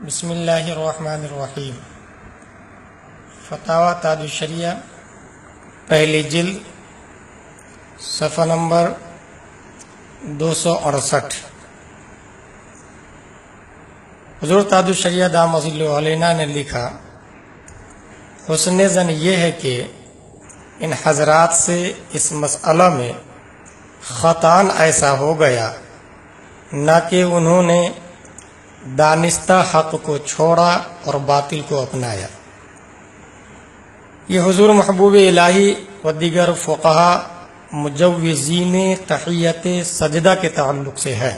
بسم اللہ الرحمن الرحیم۔ فتاوی تاج الشریعہ پہلی جلد صفحہ نمبر 268۔ حضور تاج الشریعہ دام ظلہ علینا نے لکھا، حسن زن یہ ہے کہ ان حضرات سے اس مسئلہ میں خطان ایسا ہو گیا نہ کہ انہوں نے دانستہ حق کو چھوڑا اور باطل کو اپنایا۔ یہ حضور محبوب الہی و دیگر فقہا مجوزین تحیت سجدہ کے تعلق سے ہے۔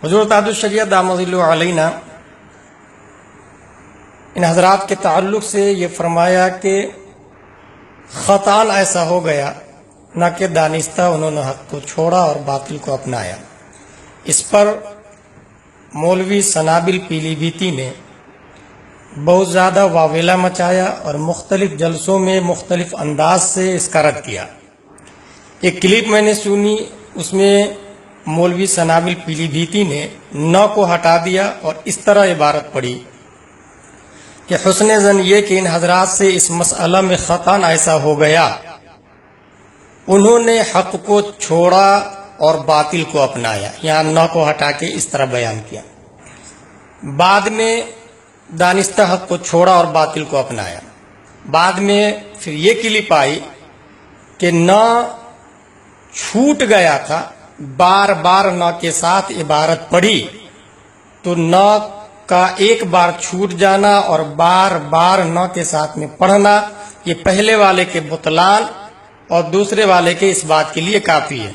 حضور تاج الشریعہ دام ظلہ علینا ان حضرات کے تعلق سے یہ فرمایا کہ خطان ایسا ہو گیا نہ کہ دانستہ انہوں نے حق کو چھوڑا اور باطل کو اپنایا۔ اس پر مولوی سنابل پیلی بھیتی نے بہت زیادہ واویلا مچایا اور مختلف جلسوں میں مختلف انداز سے اس کا رد کیا۔ ایک کلپ میں نے سنی، اس میں مولوی سنابل پیلی بھیتی نے نو کو ہٹا دیا اور اس طرح عبارت پڑھی کہ حسن زن یہ کہ ان حضرات سے اس مسئلہ میں خطان ایسا ہو گیا، انہوں نے حق کو چھوڑا اور باطل کو اپنایا۔ یہاں نو کو ہٹا کے اس طرح بیان کیا، بعد میں دانستہ حق کو چھوڑا اور باطل کو اپنایا۔ بعد میں پھر یہ کلپ آئی کہ نہ چھوٹ گیا تھا، بار بار نہ کے ساتھ عبارت پڑھی تو نہ کا ایک بار چھوٹ جانا اور بار بار نہ کے ساتھ میں پڑھنا، یہ پہلے والے کے بطلان اور دوسرے والے کے اس بات کے لیے کافی ہے۔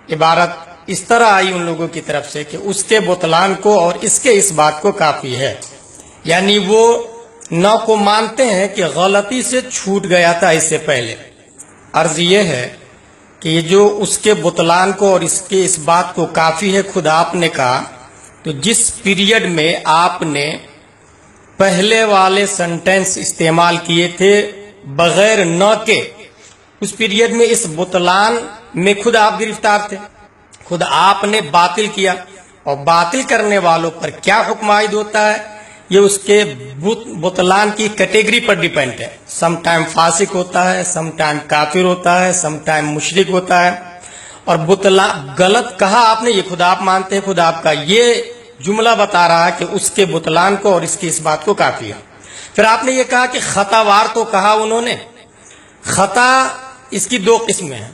عبارت اس طرح آئی ان لوگوں کی طرف سے کہ اس کے بطلان کو اور اس کے اس بات کو کافی ہے، یعنی وہ نو کو مانتے ہیں کہ غلطی سے چھوٹ گیا تھا اس سے پہلے۔ عرض یہ ہے کہ یہ جو اس کے بطلان کو اور اس کے اس بات کو کافی ہے خود آپ نے کہا، تو جس پیریڈ میں آپ نے پہلے والے سنٹینس استعمال کیے تھے بغیر نہ کے، اس پیریڈ میں اس بطلان میں خود آپ گرفتار تھے، خود آپ نے باطل کیا، اور باطل کرنے والوں پر کیا حکم عائد ہوتا ہے یہ اس کے بطلان کی کیٹیگری پر ڈیپینڈ ہے۔ سم ٹائم فاسق ہوتا ہے، سم ٹائم کافر ہوتا ہے، سم ٹائم مشرک ہوتا ہے، اور بطلان غلط کہا آپ نے یہ خود آپ مانتے ہیں، خود آپ کا یہ جملہ بتا رہا ہے کہ اس کے بطلان کو اور اس کی اس بات کو کافی ہے۔ پھر آپ نے یہ کہا کہ خطا وار تو کہا انہوں نے، خطا اس کی دو قسمیں ہیں،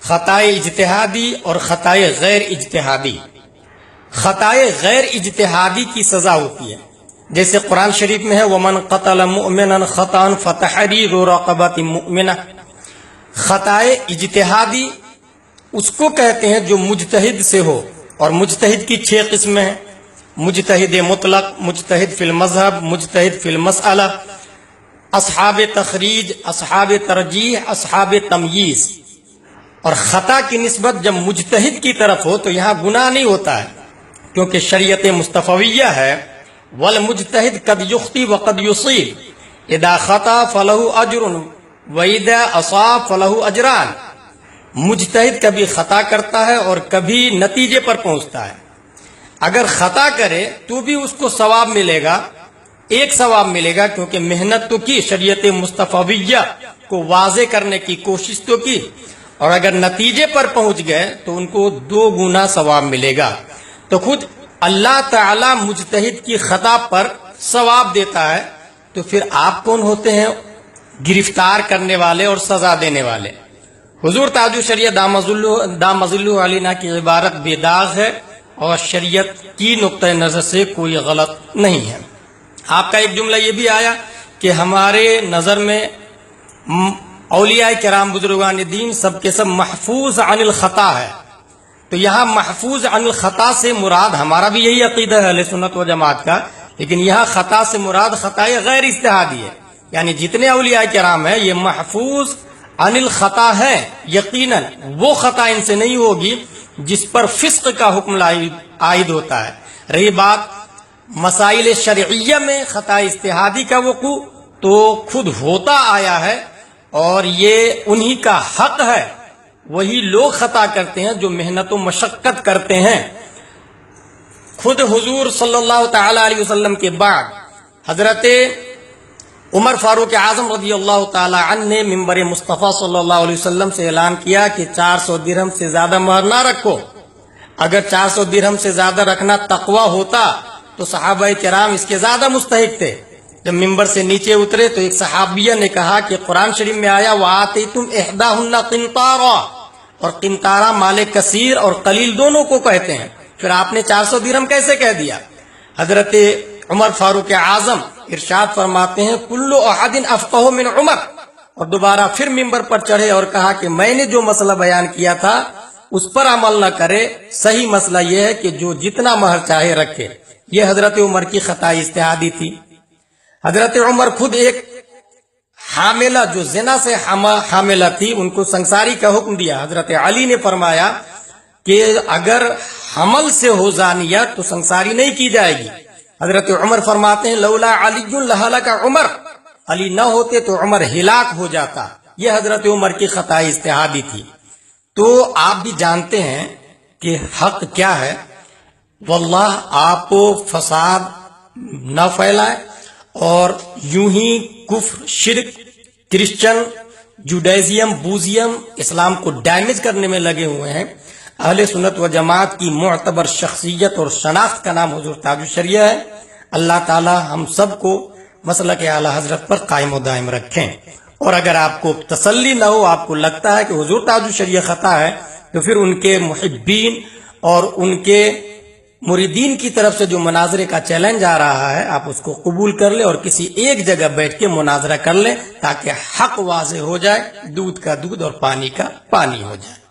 خطائے اجتہادی اور خطائے غیر اجتہادی۔ خطائے غیر اجتہادی کی سزا ہوتی ہے، جیسے قرآن شریف میں ہے وَمَنْ قَتَلَ مُؤْمِنًا خَطَأً فَتَحْرِيرُ رَقَبَةٍ مُؤْمِنَةٍ۔ خطائے اجتہادی اس کو کہتے ہیں جو مجتہد سے ہو، اور مجتہد کی 6 قسمیں ہیں، مجتہد مطلق، مجتہد فی المذہب، مجتہد فی المسئلہ، اصحاب تخریج، اصحاب ترجیح، اصحاب تمییز۔ اور خطا کی نسبت جب مجتہد کی طرف ہو تو یہاں گناہ نہیں ہوتا ہے، کیونکہ شریعت مصطفیہ ہے والمجتہد قد یخطی وقد یصیب، اذا خطا فلہ اجر واذا اصاب فلہ اجران۔ مجتہد کبھی خطا کرتا ہے اور کبھی نتیجے پر پہنچتا ہے، اگر خطا کرے تو بھی اس کو ثواب ملے گا، ایک ثواب ملے گا، کیونکہ محنت تو کی، شریعت مصطفیہ کو واضح کرنے کی کوشش تو کی، اور اگر نتیجے پر پہنچ گئے تو ان کو 2 گنا ثواب ملے گا۔ تو خود اللہ تعالی مجتہد کی خطا پر ثواب دیتا ہے، تو پھر آپ کون ہوتے ہیں گرفتار کرنے والے اور سزا دینے والے؟ حضور تاج الشریعہ دام ظلہ علینا کی عبارت بے داغ ہے اور شریعت کی نقطہ نظر سے کوئی غلط نہیں ہے۔ آپ کا ایک جملہ یہ بھی آیا کہ ہمارے نظر میں اولیاء کرام بزرگان دین سب کے سب محفوظ عن الخطا ہے، تو یہاں محفوظ عن الخطا سے مراد، ہمارا بھی یہی عقیدہ ہے اہل سنت و جماعت کا، لیکن یہاں خطا سے مراد خطائے غیر اجتہادی ہے، یعنی جتنے اولیاء کرام ہیں یہ محفوظ عن الخطا ہے، یقیناً وہ خطا ان سے نہیں ہوگی جس پر فسق کا حکم عائد ہوتا ہے۔ رہی بات مسائل شرعیہ میں خطا اجتہادی کا وقوع، تو خود ہوتا آیا ہے اور یہ انہی کا حق ہے، وہی لوگ خطا کرتے ہیں جو محنت و مشقت کرتے ہیں۔ خود حضور صلی اللہ تعالی علیہ وسلم کے بعد حضرت عمر فاروق اعظم رضی اللہ تعالی عنہ نے منبر مصطفیٰ صلی اللہ علیہ وسلم سے اعلان کیا کہ 400 درہم سے زیادہ مہر نہ رکھو. اگر 400 درہم سے زیادہ رکھنا تقوی ہوتا تو صحابہ کرام اس کے زیادہ مستحق تھے. جب منبر سے نیچے اترے تو ایک صحابیہ نے کہا کہ قرآن شریف میں آیا وَآتَيْتُمْ إِحْدَاهُنَّ قِنْطَارًا، اور قنطارہ مال کثیر اور قلیل دونوں کو کہتے ہیں، پھر آپ نے 400 درہم کیسے کہہ دیا؟ حضرت عمر فاروق اعظم ارشاد فرماتے ہیں کل احد افقہ من عمر، اور دوبارہ پھر منبر پر چڑھے اور کہا کہ میں نے جو مسئلہ بیان کیا تھا اس پر عمل نہ کرے، صحیح مسئلہ یہ ہے کہ جو جتنا مہر چاہے رکھے. یہ حضرت عمر کی خطا اجتہادی تھی. حضرت عمر خود ایک حاملہ جو زنا سے حاملہ تھی ان کو سنساری کا حکم دیا. حضرت علی نے فرمایا کہ اگر حمل سے ہو زانیہ تو سنساری نہیں کی جائے گی. حضرت عمر فرماتے ہیں لولا علی لہلک عمر، علی نہ ہوتے تو عمر ہلاک ہو جاتا. یہ حضرت عمر کی خطا اجتہادی تھی. تو آپ بھی جانتے ہیں کہ حق کیا ہے. واللہ آپ کو فساد نہ پھیلائے اور یوں ہی کفر، شرک، کرسچن، جوڈائزم، بوزیم اسلام کو ڈیمیج کرنے میں لگے ہوئے ہیں. اہل سنت و جماعت کی معتبر شخصیت اور شناخت کا نام حضور تاج الشریعہ ہے. اللہ تعالی ہم سب کو مسلک اعلی حضرت پر قائم و دائم رکھیں. اور اگر آپ کو تسلی نہ ہو، آپ کو لگتا ہے کہ حضور تاج الشریعہ خطا ہے، تو پھر ان کے محبین اور ان کے مریدین کی طرف سے جو مناظرے کا چیلنج آ رہا ہے آپ اس کو قبول کر لیں اور کسی ایک جگہ بیٹھ کے مناظرہ کر لیں تاکہ حق واضح ہو جائے، دودھ کا دودھ اور پانی کا پانی ہو جائے.